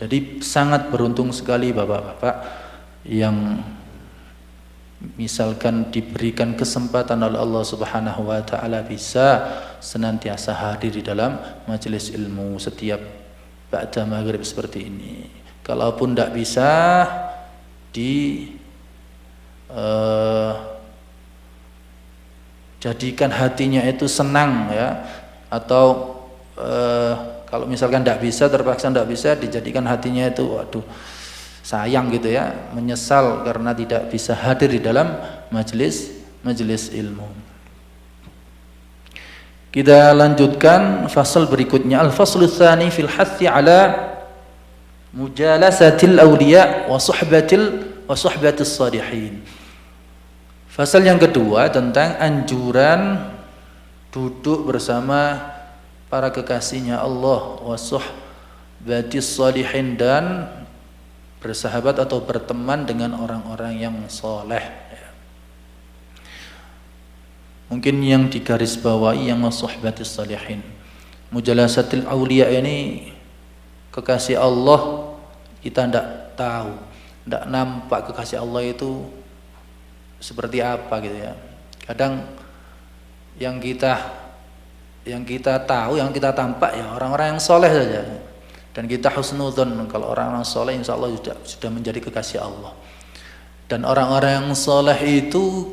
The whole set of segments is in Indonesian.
Jadi sangat beruntung sekali bapak-bapak yang misalkan diberikan kesempatan oleh Allah Subhanahu wa taala bisa senantiasa hadir di dalam majelis ilmu setiap ba'da maghrib seperti ini. Kalaupun tidak bisa jadikan hatinya itu senang ya, atau kalau misalkan tidak bisa, terpaksa tidak bisa, dijadikan hatinya itu waduh sayang gitu ya, menyesal karena tidak bisa hadir di dalam majelis ilmu. Kita lanjutkan fasal berikutnya, al-faslu tsani fil hathi ala mujalasatil awliya wa suhbatis salihin. Fasal yang kedua tentang anjuran duduk bersama para kekasihnya Allah, wa suhbatis salihin, dan bersahabat atau berteman dengan orang-orang yang soleh. Mungkin yang digarisbawahi yang suhbatis salihin, mujalasatil auliya ini kekasih Allah, kita tidak tahu, tidak nampak kekasih Allah itu seperti apa gitu ya. Kadang yang kita tahu, yang kita tampak ya orang-orang yang soleh saja. Dan kita husnudzon kalau orang-orang soleh insya Allah sudah menjadi kekasih Allah. Dan orang-orang yang soleh itu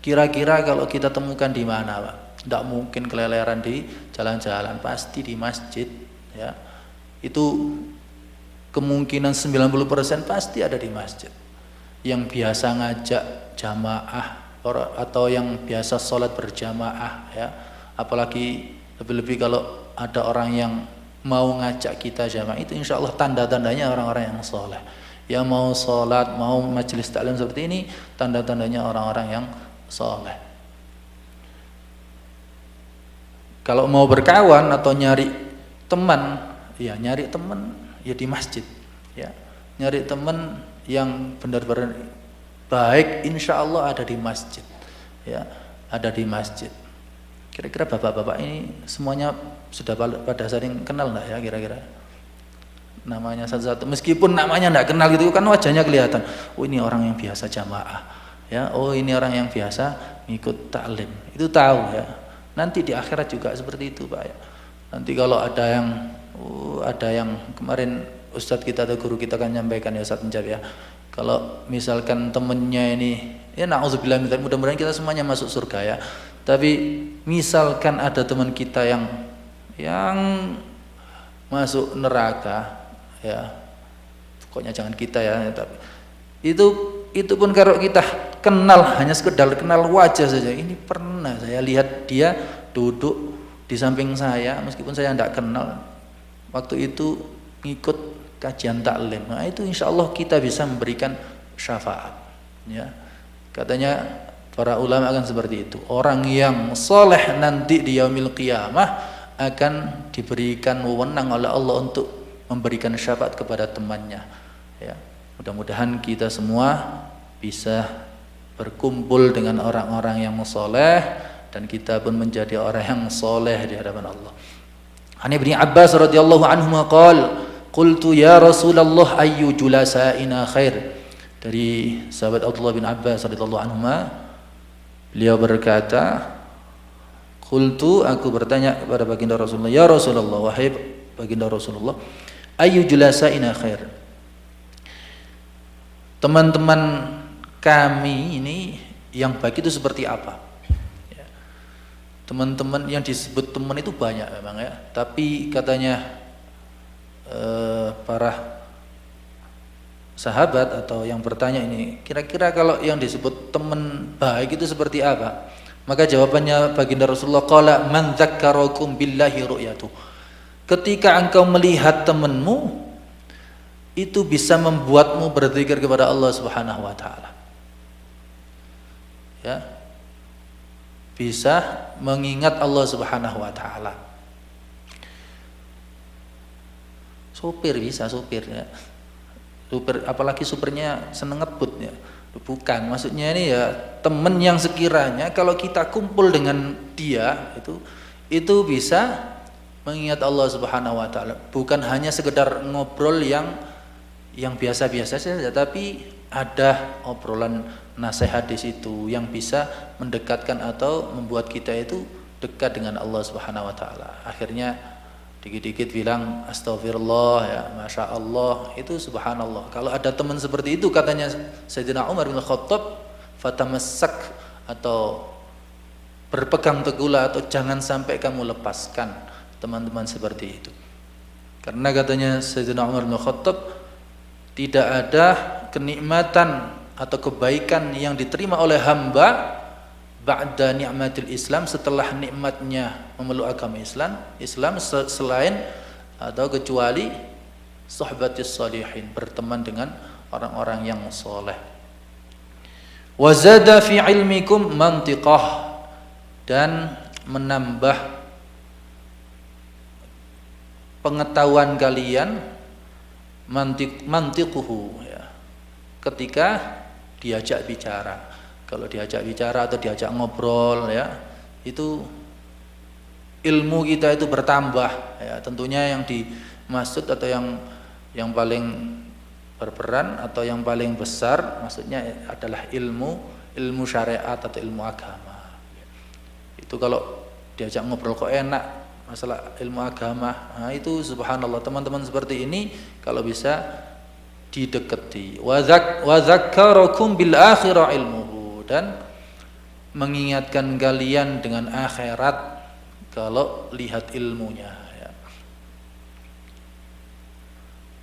kira-kira kalau kita temukan di mana Pak? Tidak mungkin keleleran di jalan-jalan, pasti di masjid ya. Itu kemungkinan 90% pasti ada di masjid. Yang biasa ngajak jamaah atau yang biasa sholat berjamaah ya. Apalagi lebih-lebih kalau ada orang yang mau ngajak kita jamaah, itu insya Allah tanda-tandanya orang-orang yang soleh. Yang mau sholat, mau majelis taklim seperti ini, tanda-tandanya orang-orang yang soleh. Kalau mau berkawan atau nyari teman, ya nyari teman ya di masjid. Ya, nyari teman yang benar-benar baik, insya Allah ada di masjid. Ya, ada di masjid. Kira-kira bapak-bapak ini semuanya sudah pada saling kenal enggak ya kira-kira? Namanya satu-satu, meskipun namanya enggak kenal gitu kan wajahnya kelihatan. Oh ini orang yang biasa jamaah ya, oh ini orang yang biasa ngikut taklim. Itu tahu ya. Nanti di akhirat juga seperti itu Pak ya. Nanti kalau ada yang kemarin Ustadz kita atau guru kita kan nyampaikan ya Ustadz Menjab ya. Kalau misalkan temennya ini ya na'udzubillah, mudah-mudahan kita semuanya masuk surga ya. Tapi misalkan ada teman kita yang masuk neraka ya, pokoknya jangan kita ya, tapi itu pun kalau kita kenal, hanya sekedar kenal wajah saja, ini pernah saya lihat dia duduk di samping saya meskipun saya tidak kenal, waktu itu ngikut kajian taklim. Nah itu insya Allah kita bisa memberikan syafaat ya. Katanya para ulama akan seperti itu. Orang yang soleh nanti di yaumil qiyamah akan diberikan wewenang oleh Allah untuk memberikan syafaat kepada temannya. Ya, mudah-mudahan kita semua bisa berkumpul dengan orang-orang yang soleh dan kita pun menjadi orang yang soleh di hadapan Allah. An Ibnu Abbas radhiyallahu anhu qala, qultu ya Rasulullah ayyu julasaina khair. Dari sahabat Abdullah bin Abbas radhiyallahu anhu, beliau berkata, qultu, aku bertanya kepada baginda Rasulullah, ya Rasulullah, wahai baginda Rasulullah, ayyu julasaina khair. Teman-teman kami ini yang baik itu seperti apa? Ya. Teman-teman yang disebut teman itu banyak memang ya, tapi katanya para sahabat atau yang bertanya ini, kira-kira kalau yang disebut teman baik itu seperti apa? Maka jawabannya baginda Rasulullah, qala man dzakkarakum billahi ru'yatu. Ketika engkau melihat temanmu, itu bisa membuatmu berzikir kepada Allah Subhanahu wa taala. Ya. Bisa mengingat Allah Subhanahu wa taala. Supir bisa, supir ya. Super, apalagi supernya seneng ngebut ya. Bukan, maksudnya ini ya teman yang sekiranya kalau kita kumpul dengan dia itu bisa mengingat Allah Subhanahu wa taala, bukan hanya sekedar ngobrol yang biasa-biasa saja, tapi ada obrolan nasihat di situ yang bisa mendekatkan atau membuat kita itu dekat dengan Allah Subhanahu wa taala. Akhirnya dikit-dikit bilang astagfirullah, ya masya Allah, itu subhanallah. Kalau ada teman seperti itu, katanya Sayyidina Umar bin Khattab, fatamassak, atau berpegang teguhlah, atau jangan sampai kamu lepaskan teman-teman seperti itu. Karena katanya Sayyidina Umar bin Khattab, tidak ada kenikmatan atau kebaikan yang diterima oleh hamba ba'da ni'matil Islam, setelah nikmatnya memeluk agama Islam selain atau kecuali sohbatis salihin, berteman dengan orang-orang yang soleh. Wa zada fi ilmikum mantiqah, dan menambah pengetahuan kalian mantiquhu, ya, ketika diajak bicara. Kalau diajak bicara atau diajak ngobrol, ya, itu ilmu kita itu bertambah, ya. Tentunya yang dimaksud atau yang paling berperan atau yang paling besar maksudnya adalah ilmu syariat atau ilmu agama. Itu kalau diajak ngobrol kok enak, masalah ilmu agama, nah itu subhanallah, teman-teman seperti ini kalau bisa didekati. Wa dzakkarakum bil akhirah ilmuhu, dan mengingatkan kalian dengan akhirat kalau lihat ilmunya, ya.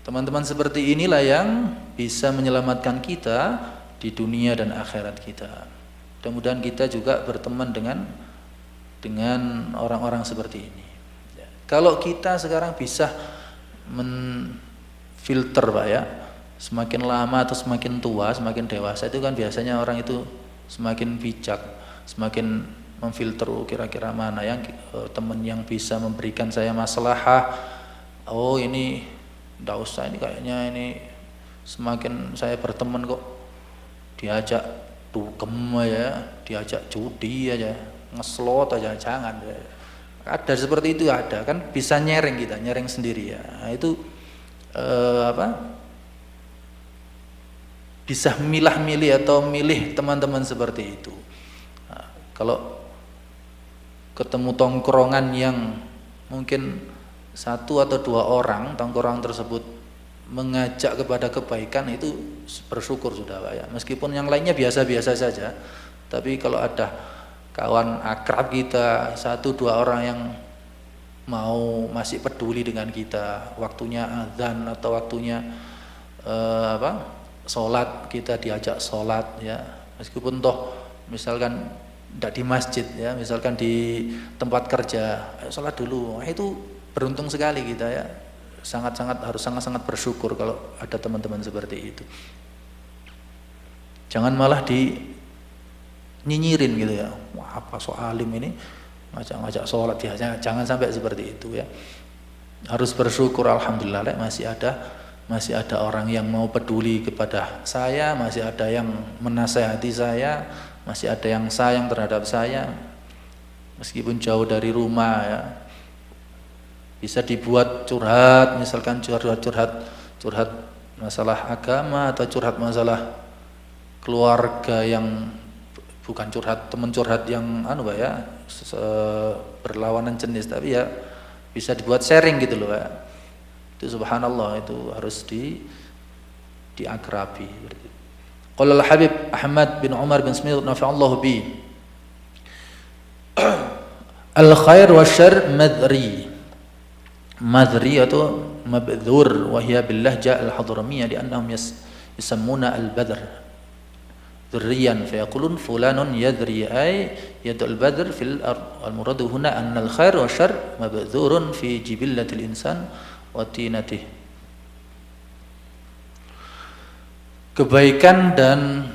Teman-teman seperti inilah yang bisa menyelamatkan kita di dunia dan akhirat kita. Mudah-mudahan kita juga berteman dengan orang-orang seperti ini. Kalau kita sekarang bisa menfilter, Pak, ya, semakin lama atau semakin tua, semakin dewasa itu kan biasanya orang itu semakin bijak, semakin memfilter kira-kira mana yang teman yang bisa memberikan saya maslahah. Oh ini enggak usah, ini kayaknya ini semakin saya berteman kok diajak dugem ya, diajak judi aja, ngeslot aja, jangan ya. Ada seperti itu, ada kan, bisa nyereng, kita nyereng sendiri, ya. Nah, itu bisa milah-milih atau milih teman-teman seperti itu. Nah, kalau ketemu tongkrongan yang mungkin satu atau dua orang, tongkrongan tersebut mengajak kepada kebaikan, itu bersyukur sudah, Pak, ya. Meskipun yang lainnya biasa-biasa saja, tapi kalau ada kawan akrab kita, satu dua orang yang mau masih peduli dengan kita, waktunya azan atau waktunya sholat, kita diajak sholat, ya, meskipun toh misalkan tidak di masjid, ya, misalkan di tempat kerja, sholat dulu, nah, itu beruntung sekali kita, ya, harus sangat bersyukur kalau ada teman-teman seperti itu. Jangan malah nyinyirin gitu, ya, wah apa soalim ini ngajak sholat, ya, jangan sampai seperti itu, ya. Harus bersyukur, alhamdulillah, masih ada orang yang mau peduli kepada saya, masih ada yang menasehati saya, masih ada yang sayang terhadap saya meskipun jauh dari rumah, ya. Bisa dibuat curhat, misalkan curhat masalah agama atau curhat masalah keluarga, yang bukan teman curhat yang Pak, ya, berlawanan jenis, tapi ya bisa dibuat sharing gitu loh, Pak. Itu subhanallah, itu harus diakrabi. Qala al-Habib Ahmad bin Umar bin Smith nafa'allahu bi, al-khair wa syarr madri atau mabdhur, wa hiya billah ja'a al-hadramiyya li'annahum yusammuna al-badr dzurriyan fa yaqulun fulanun yadri ay yadul badr fil ard. Al muradu huna anna al khair wa syarr mabdhurun fi jibillatil insan wa tinatih. Kebaikan dan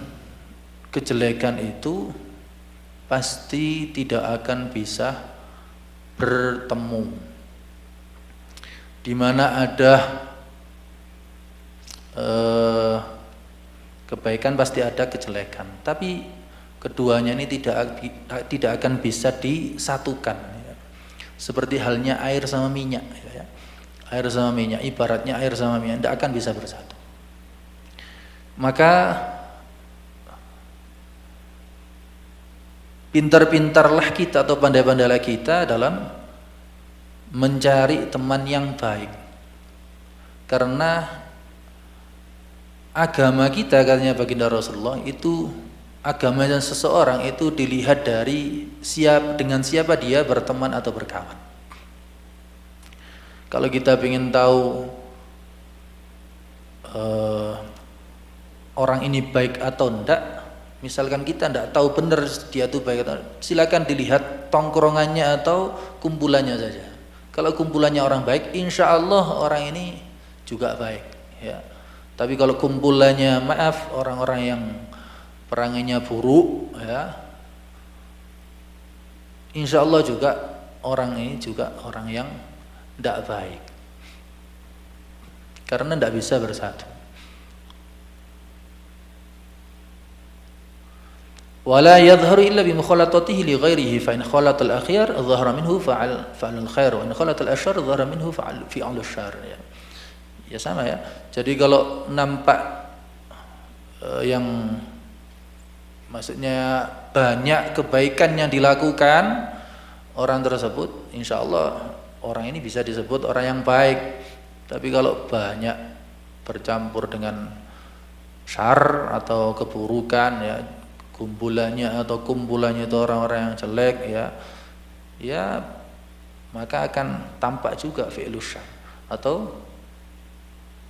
kejelekan itu pasti tidak akan bisa bertemu. Di mana ada kebaikan pasti ada kejelekan, tapi keduanya ini tidak akan bisa disatukan. seperti halnya air sama minyak, ya. Air sama minyak, ibaratnya air sama minyak tidak akan bisa bersatu. Maka pintar-pintarlah kita atau pandai-pandailah kita dalam mencari teman yang baik, karena agama kita, katanya baginda Rasulullah, itu agamanya seseorang itu dilihat dari dengan siapa dia berteman atau berkawan. Kalau kita ingin tahu orang ini baik atau enggak, misalkan kita enggak tahu benar dia itu baik atau enggak, silakan dilihat tongkrongannya atau kumpulannya saja. Kalau kumpulannya orang baik, insya Allah orang ini juga baik, ya. Tapi kalau kumpulannya maaf orang-orang yang perangannya buruk, ya, insya Allah juga orang ini juga orang yang tidak baik, karena tidak bisa bersatu. ولا يظهر إلا بمخالطته لغيره فإن خالط الأخيار ظهر منه فعل الخير وإن خالط الأشرار ظهر منه فعل الشر, ya sama ya. Jadi kalau nampak yang maksudnya banyak kebaikan yang dilakukan orang tersebut, insya Allah orang ini bisa disebut orang yang baik. Tapi kalau banyak bercampur dengan syar atau keburukan, ya, kumpulannya itu orang-orang yang jelek, ya maka akan tampak juga fi'lus syarr atau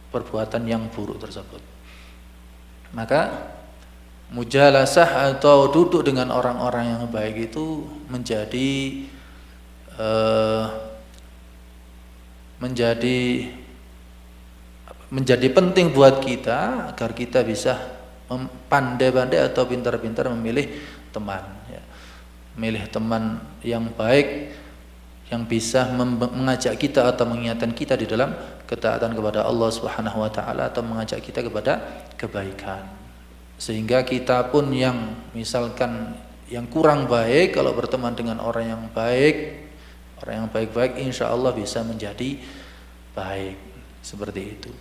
perbuatan yang buruk tersebut. Maka mujalasah atau duduk dengan orang-orang yang baik itu menjadi penting buat kita agar kita bisa pandai-pandai atau pintar-pintar memilih teman, ya. Memilih teman yang baik, yang bisa mengajak kita atau mengingatkan kita di dalam ketaatan kepada Allah Subhanahu wa taala atau mengajak kita kepada kebaikan. Sehingga kita pun yang misalkan yang kurang baik, kalau berteman dengan orang yang baik-baik, insya Allah bisa menjadi baik, seperti itu.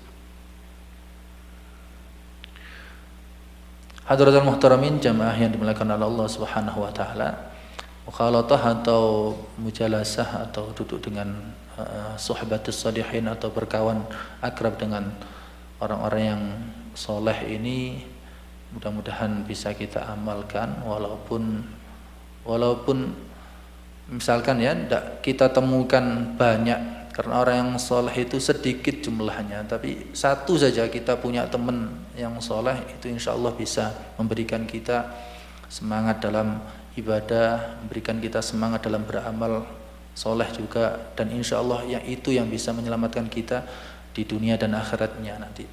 Hadratul muhtaramin jamaah yang dimuliakan oleh Allah Subhanahu wa taala, mukhalatah atau mujalasah atau duduk dengan suhbatus shalihin atau berkawan akrab dengan orang-orang yang soleh ini mudah-mudahan bisa kita amalkan, walaupun misalkan ya kita temukan banyak, karena orang yang soleh itu sedikit jumlahnya, tapi satu saja kita punya teman yang soleh itu insya Allah bisa memberikan kita semangat dalam ibadah, memberikan kita semangat dalam beramal soleh juga, dan insya Allah yang bisa menyelamatkan kita di dunia dan akhiratnya nanti.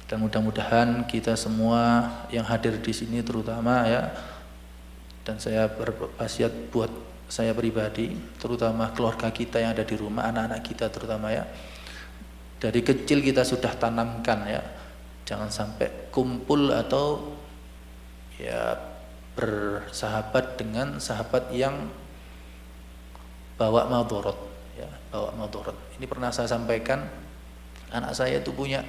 Dan mudah-mudahan kita semua yang hadir di sini terutama, ya, dan saya berwasiat buat saya pribadi, terutama keluarga kita yang ada di rumah, anak-anak kita terutama, ya, dari kecil kita sudah tanamkan, ya, jangan sampai kumpul atau ya bersahabat dengan sahabat yang bawa madharat, ya, bawa madharat. Ini pernah saya sampaikan, anak saya itu punya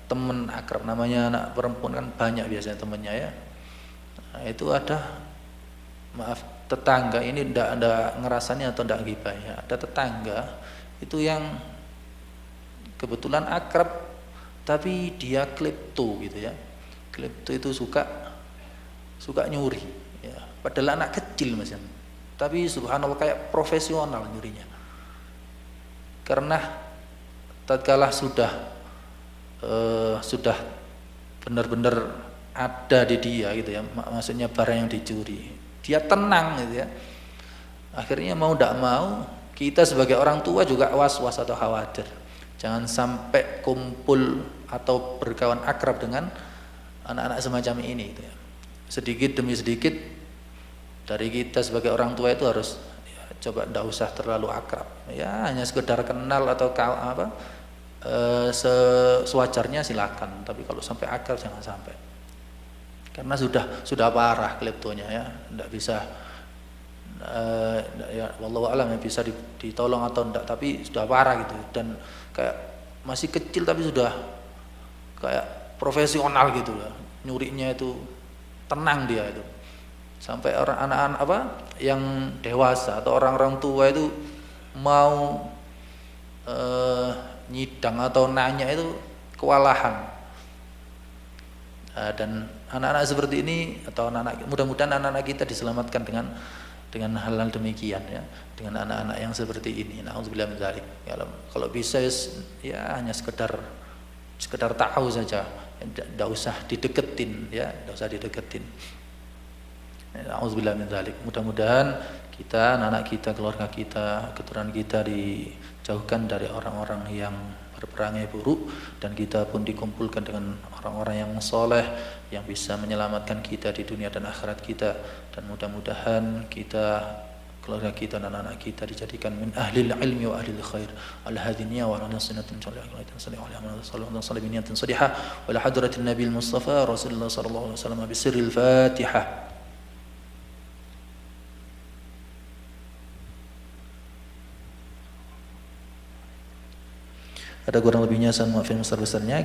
teman akrab, namanya anak perempuan kan banyak biasanya temannya, ya. Nah, itu ada tetangga, ini ndak ada ngerasanya atau ndak ghibah, ya. Ada tetangga itu yang kebetulan akrab tapi dia klepto gitu, ya. Klepto itu suka nyuri, ya. Padahal anak kecil Mas, tapi subhanallah kayak profesional nyurinya. Karena tatkala sudah benar-benar ada di dia gitu, ya, maksudnya barang yang dicuri, dia tenang gitu, ya. Akhirnya mau tidak mau kita sebagai orang tua juga was-was atau khawatir, jangan sampai kumpul atau berkawan akrab dengan anak-anak semacam ini gitu, ya. Sedikit demi sedikit dari kita sebagai orang tua itu harus, ya, coba tidak usah terlalu akrab, ya, hanya sekedar kenal atau sewajarnya silakan, tapi kalau sampai akrab jangan sampai, karena sudah parah kleptonya, ya, tidak bisa ya wallahu alam ya bisa ditolong atau enggak, tapi sudah parah gitu, dan kayak masih kecil tapi sudah kayak profesional gitu lah, nyurinya itu tenang dia itu, sampai orang anak-anak apa yang dewasa atau orang-orang tua itu mau nyidang atau nanya itu kewalahan. Dan anak-anak seperti ini atau anak-anak, mudah-mudahan anak-anak kita diselamatkan dengan hal-hal demikian ya, dengan anak-anak yang seperti ini. Nauzubillah min dzalik. Kalau bisa ya hanya sekedar tahu saja, tidak usah dideketin ya, tidak usah dideketin. Nauzubillah min dzalik. Mudah-mudahan kita, anak-anak kita, keluarga kita, keturunan kita dijauhkan dari orang-orang yang berperangai buruk, dan kita pun dikumpulkan dengan orang-orang yang soleh yang bisa menyelamatkan kita di dunia dan akhirat kita. Dan mudah-mudahan kita, keluarga kita dan anak-anak kita dijadikan min ahlil ilmi wa ahlil khair ala hadiniya wa ala nasinatin salihah salihah wa ala hadratin nabil mustafa rasulullah sallallahu alaihi wasallam bisirril fatihah. Ada kurang lebihnya saya maafin besar-besarnya.